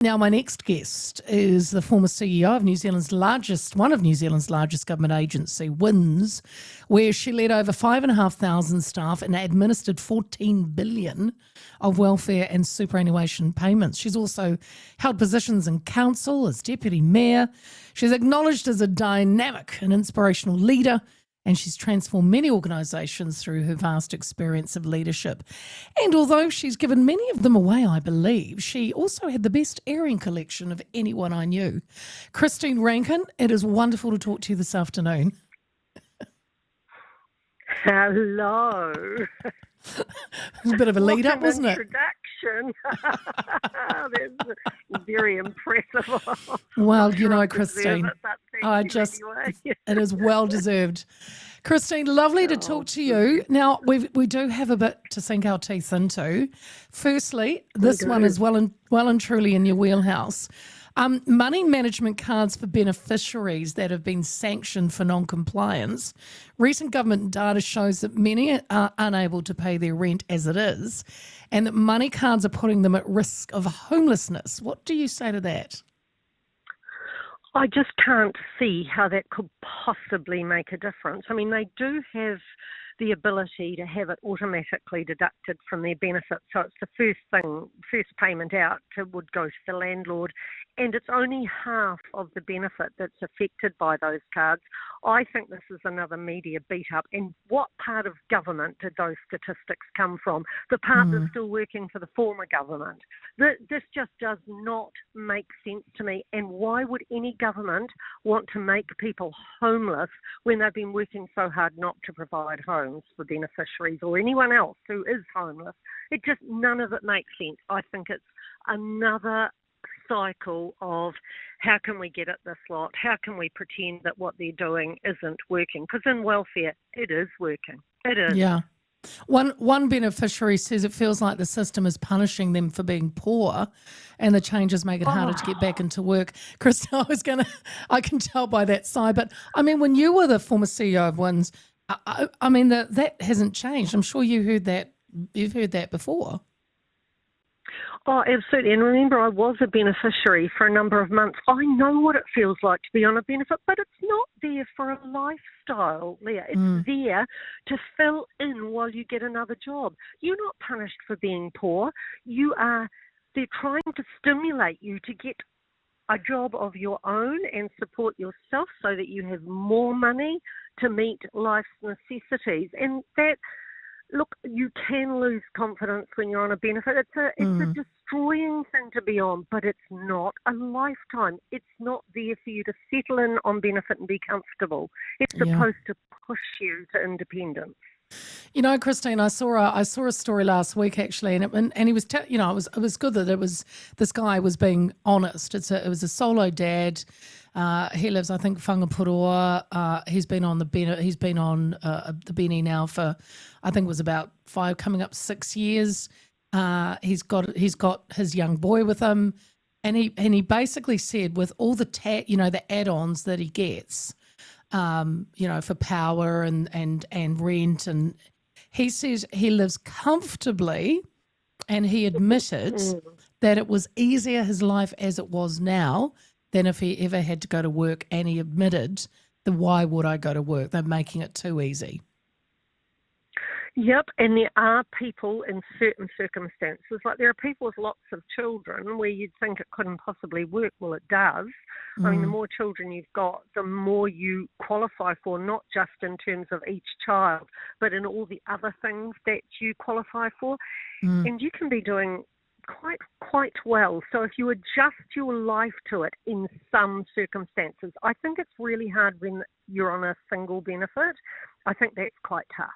Now, my next guest is the former CEO of one of New Zealand's largest government agency, WINS, where she led over 5,500 staff and administered 14 billion of welfare and superannuation payments. She's also held positions in council as deputy mayor. She's acknowledged as a dynamic and inspirational leader, and she's transformed many organisations through her vast experience of leadership. And although she's given many of them away, I believe, she also had the best earring collection of anyone I knew. Christine Rankin, it is wonderful to talk to you this afternoon. Hello. It was a bit of a lead up, wasn't it? Introduction. That's very impressive. Well, you know, Christine, it is well deserved. Christine, lovely to talk to you. Now, we do have a bit to sink our teeth into. Firstly, this one is well and truly in your wheelhouse. Money management cards for beneficiaries that have been sanctioned for non-compliance. Recent government data shows that many are unable to pay their rent as it is, and that money cards are putting them at risk of homelessness. What do you say to that? I just can't see how that could possibly make a difference. I mean, they do have the ability to have it automatically deducted from their benefits. So it's the first payment out would go to the landlord, and it's only half of the benefit that's affected by those cards. I think this is another media beat up. And what part of government did those statistics come from? The part that's still working for the former government. This just does not make sense to me. And why would any government want to make people homeless when they've been working so hard not to provide homes for beneficiaries or anyone else who is homeless? None of it makes sense. I think it's another cycle of how can we get at this lot? How can we pretend that what they're doing isn't working? Because in welfare, it is working. It is. Yeah. One beneficiary says it feels like the system is punishing them for being poor, and the changes make it harder to get back into work. Chris, I can tell by that side, but I mean, when you were the former CEO of WINS, I mean, that hasn't changed. I'm sure you've heard that before. Oh, absolutely. And remember, I was a beneficiary for a number of months. I know what it feels like to be on a benefit, but it's not there for a lifestyle, Leah. It's there to fill in while you get another job. You're not punished for being poor. They're trying to stimulate you to get a job of your own and support yourself so that you have more money to meet life's necessities. And that, look, you can lose confidence when you're on a benefit. It's a destroying thing to be on, but it's not a lifetime. It's not there for you to settle in on benefit and be comfortable. It's supposed to push you to independence. You know, Christine, I saw a story last week actually, and he was, it was good that this guy was being honest. It was a solo dad. He lives, I think, Whangapuroa. He's been on the Beni now for, I think it was about 5, coming up 6 years. He's got his young boy with him, and he basically said with all the add-ons that he gets, for power and rent, and he says he lives comfortably, and he admitted that it was easier his life as it was now than if he ever had to go to work, and he admitted why would I go to work? They're making it too easy. Yep, and there are people in certain circumstances, like there are people with lots of children where you'd think it couldn't possibly work. Well, it does. I mean, the more children you've got, the more you qualify for, not just in terms of each child, but in all the other things that you qualify for. And you can be doing quite well. So if you adjust your life to it in some circumstances, I think it's really hard when you're on a single benefit. I think that's quite tough.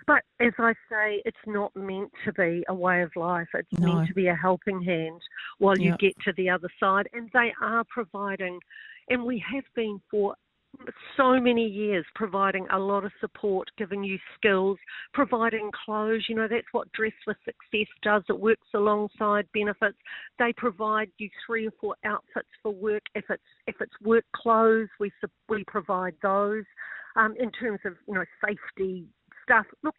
But as I say, it's not meant to be a way of life. It's meant to be a helping hand while you get to the other side. And they are providing, and we have been for so many years, providing a lot of support, giving you skills, providing clothes. You know, that's what Dress for Success does. It works alongside benefits. They provide you 3 or 4 outfits for work. If it's work clothes, we provide those. In terms of safety stuff. Look,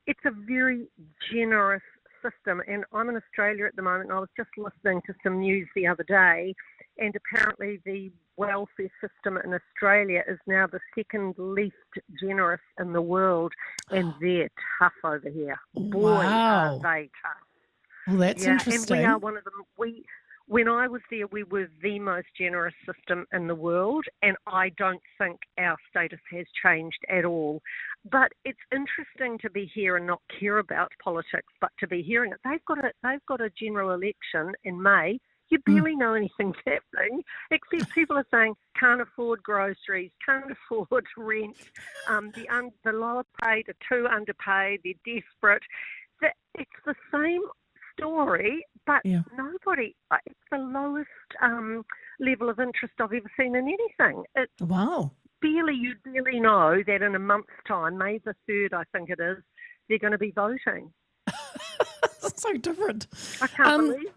it's a very generous system, and I'm in Australia at the moment, and I was just listening to some news the other day, and apparently the welfare system in Australia is now the second least generous in the world, and they're tough over here. Boy, are they tough. Well, that's interesting. And we are one of them. When I was there, we were the most generous system in the world, and I don't think our status has changed at all. But it's interesting to be here and not care about politics, but to be hearing it. They've got a general election in May. You barely know anything's happening, except people are saying can't afford groceries, can't afford rent, the lower paid are too underpaid, they're desperate. It's the same story, but nobody, it's the lowest level of interest I've ever seen in anything. Wow. You barely know that in a month's time, May the 3rd, I think it is, they're going to be voting. So different. I can't believe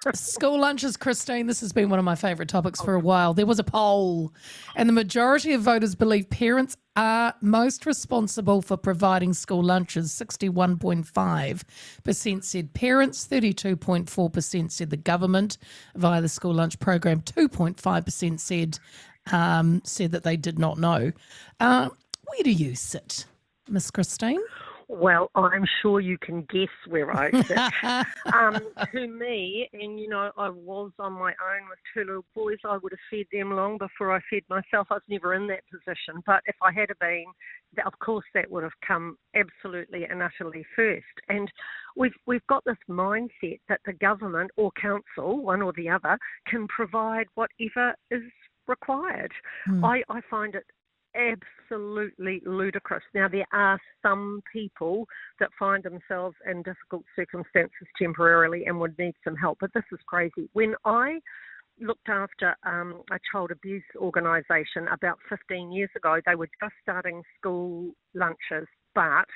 it. School lunches, Christine, this has been one of my favourite topics for a while. There was a poll, and the majority of voters believe parents are most responsible for providing school lunches. 61.5% said parents, 32.4% said the government via the school lunch program, 2.5% said that they did not know. Where do you sit, Miss Christine? Well, I'm sure you can guess where I sit. To me, and I was on my own with two little boys, I would have fed them long before I fed myself. I was never in that position. But if I had been, of course, that would have come absolutely and utterly first. And we've got this mindset that the government or council, one or the other, can provide whatever is required. I find it absolutely ludicrous. Now, there are some people that find themselves in difficult circumstances temporarily and would need some help, but this is crazy. When I looked after a child abuse organisation about 15 years ago, they were just starting school lunches, but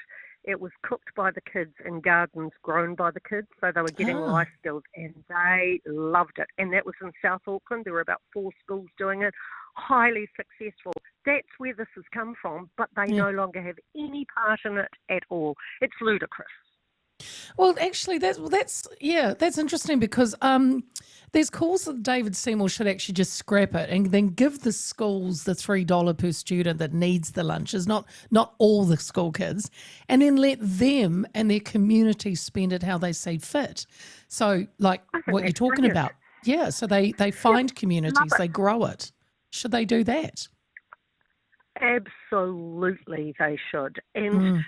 it was cooked by the kids in gardens grown by the kids, so they were getting life skills, and they loved it. And that was in South Auckland. There were about 4 schools doing it, highly successful. That's where this has come from, but they no longer have any part in it at all. It's ludicrous. Well, actually, that's interesting because there's calls that David Seymour should actually just scrap it and then give the schools the $3 per student that needs the lunches, not all the school kids, and then let them and their community spend it how they see fit. So, like what you're talking about, so they find communities, they grow it. Should they do that? Absolutely, they should. And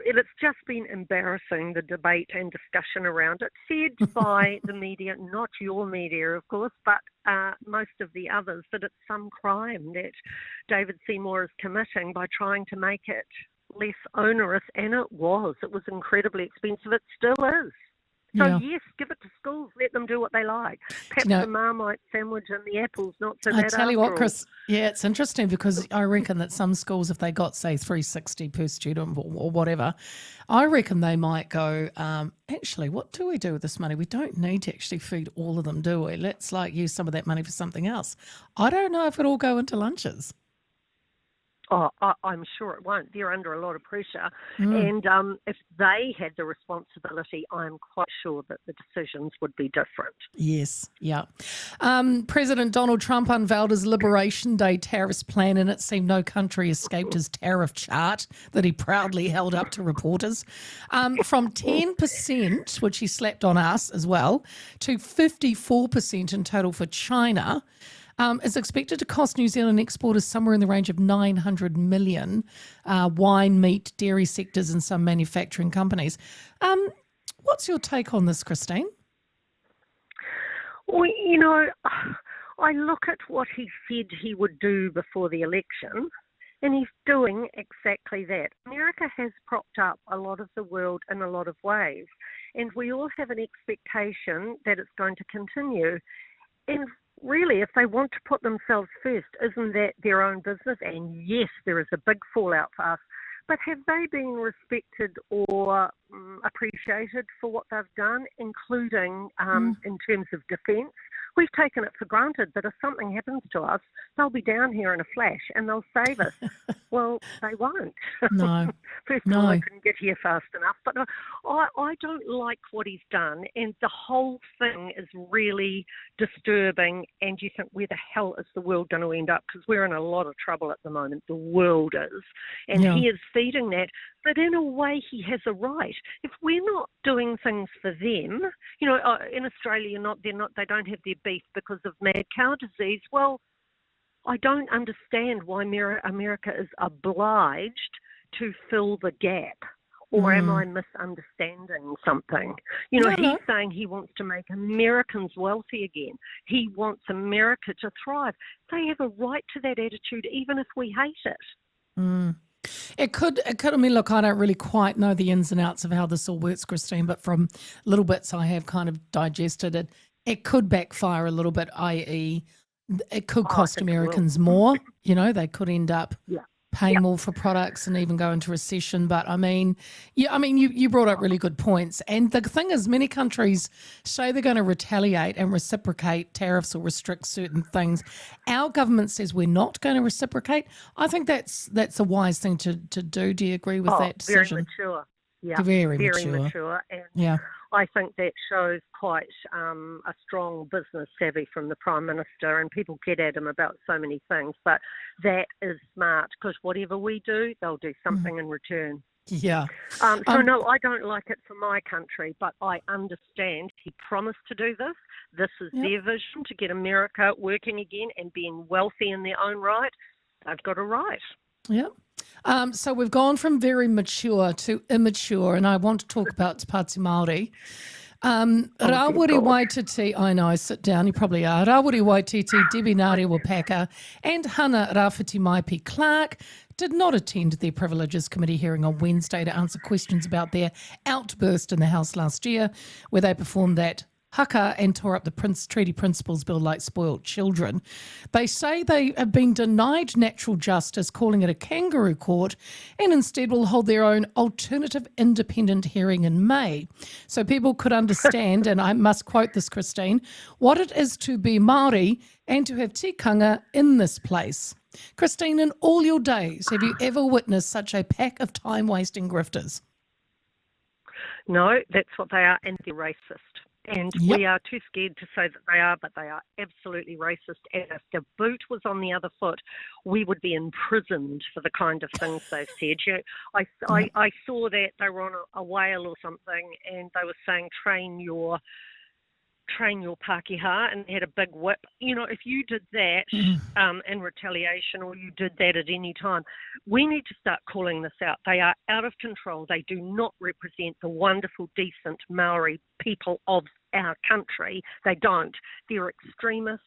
it's just been embarrassing, the debate and discussion around it, said by the media, not your media, of course, but most of the others, that it's some crime that David Seymour is committing by trying to make it less onerous, and it was. It was incredibly expensive. It still is. So, yes, give it to schools. Let them do what they like. Perhaps the Marmite sandwich and the apples, not so bad. I tell you what, Chris, it's interesting because I reckon that some schools, if they got, say, $3.60 per student or whatever, I reckon they might go, actually, what do we do with this money? We don't need to actually feed all of them, do we? Let's use some of that money for something else. I don't know if it'll all go into lunches. Oh, I'm sure it won't. They're under a lot of pressure. And if they had the responsibility, I'm quite sure that the decisions would be different. Yes, yeah. President Donald Trump unveiled his Liberation Day tariffs plan, and it seemed no country escaped his tariff chart that he proudly held up to reporters. From 10%, which he slapped on us as well, to 54% in total for China. Is expected to cost New Zealand exporters somewhere in the range of $900 million, wine, meat, dairy sectors and some manufacturing companies. What's your take on this, Christine? Well, I look at what he said he would do before the election, and he's doing exactly that. America has propped up a lot of the world in a lot of ways, and we all have an expectation that it's going to continue. And really, if they want to put themselves first, isn't that their own business? And yes, there is a big fallout for us. But have they been respected or appreciated for what they've done, including in terms of defence? we've taken it for granted that if something happens to us, they'll be down here in a flash and they'll save us. Well, they won't. No. First of all, they couldn't get here fast enough. But I don't like what he's done, and the whole thing is really disturbing, and you think, where the hell is the world going to end up? Because we're in a lot of trouble at the moment. The world is. And he is feeding that. But in a way, he has a right. If we're not doing things for them, you know, in Australia, they don't have their beef because of mad cow disease. Well, I don't understand why America is obliged to fill the gap. Or am I misunderstanding something? You know, he's saying he wants to make Americans wealthy again. He wants America to thrive. They have a right to that attitude, even if we hate it. It could, I mean, look, I don't really quite know the ins and outs of how this all works, Christine, but from little bits I have kind of digested it, it could backfire a little bit, i.e. it could cost Americans more. You know, they could end up paying more for products and even go into recession. But I mean, you brought up really good points. And the thing is, many countries say they're going to retaliate and reciprocate tariffs or restrict certain things. Our government says we're not going to reciprocate. I think that's a wise thing to do. Do you agree with that decision? Very mature. Yeah, very mature. And I think that shows quite a strong business savvy from the Prime Minister, and people get at him about so many things, but that is smart, because whatever we do, they'll do something in return. Yeah. No, I don't like it for my country, but I understand he promised to do this. This is their vision, to get America working again and being wealthy in their own right. They've got a right. Yeah. So we've gone from very mature to immature, and I want to talk about Pāti Māori. Rawiri Waititi, I know, sit down, you probably are. Rawiri Waititi, Debbie Ngāre Wapaka, and Hana Rafiti Maipi Clark did not attend their Privileges Committee hearing on Wednesday to answer questions about their outburst in the House last year, where they performed that haka and tore up the Treaty Principles Bill like spoiled children. They say they have been denied natural justice, calling it a kangaroo court, and instead will hold their own alternative independent hearing in May. So people could understand, and I must quote this, Christine, what it is to be Māori and to have tikanga in this place. Christine, in all your days, have you ever witnessed such a pack of time-wasting grifters? No, that's what they are, and they're racist. And we are too scared to say that they are, but they are absolutely racist. And if the boot was on the other foot, we would be imprisoned for the kind of things they've said. You know, I saw that they were on a whale or something, and they were saying train your Pākehā, and had a big whip. You know, if you did that in retaliation, or you did that at any time, we need to start calling this out. They are out of control. They do not represent the wonderful, decent Maori people of our country. They don't. They're extremists,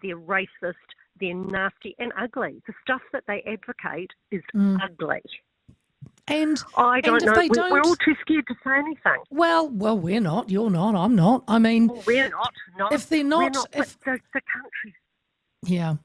they're racist, they're nasty and ugly. The stuff that they advocate is ugly. And I don't know. We're all too scared to say anything. Well, we're not. You're not. I'm not. I mean, we're not. No, if they're not, but the country. Yeah.